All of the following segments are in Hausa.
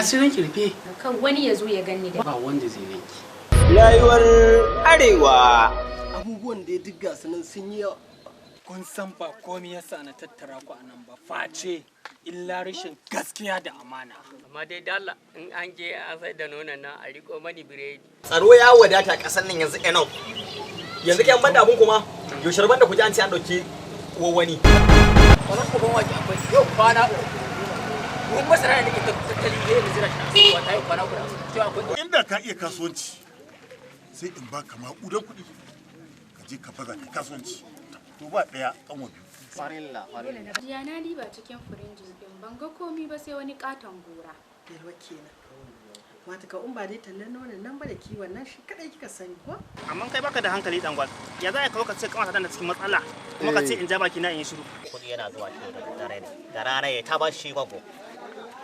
asirin kirfe kan wani ya zo ya ganni da ba wanda zai ganki. Rayuwar Arewa. Abubuwan da ya digga su nan sun yi yawa. Kun san ba komai yasa na tattara ku a nan ba face illa rashin gaskiya da amana. Amma dai dala in an je an sai da nonon nan a riko mani biredi. Tsaro ya wadata kasan nan yanzu enough. Yanzu kyan banda abun kuma yaushe banda ku ji an ce an dauki wani. Wannan ku ban waje akwai yau kwana uku. Mun masara ne ke tattali ne mu jira shi a wata kwana uku. Cewa akwai inda ka iya kasuwanci sai in baka maƙudan kuɗi ka je ka baza ka kasuwanci to ba ɗaya kanwa biyu. Farilla. Jiya na diba cikin firinjin din ban ga komi ba sai wani katon gora. Yarwa kenan. Mata ka ba dai tallan nonon nan ba da kiwon nan shi kadai kika sani ko? Amma kai baka da hankali dan gwal. Ya za ka ce kamata tana cikin matsala kuma ka ce in ja baki na in yi shiru. Kuɗi yana zuwa cikin da dare da rana ya ta bar shi gwaggo.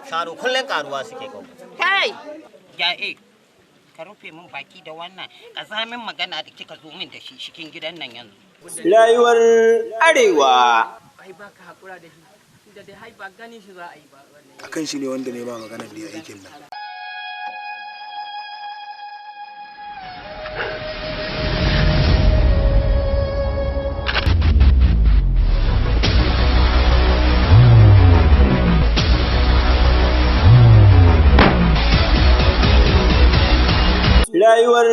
Shanu kullun karuwa suke gwaggo. Kai! Ya ka rufe min baki da wannan kazamin magana da kika zo min da shi cikin gidan nan yanzu. Rayuwar Arewa. Ai baka hakura da shi. Da dai hai ba ganin shi za a yi ba wannan. Akan shi ne wanda ne ba maganar da ya aikin nan. Rayuwar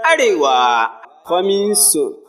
Arewa. Coming soon.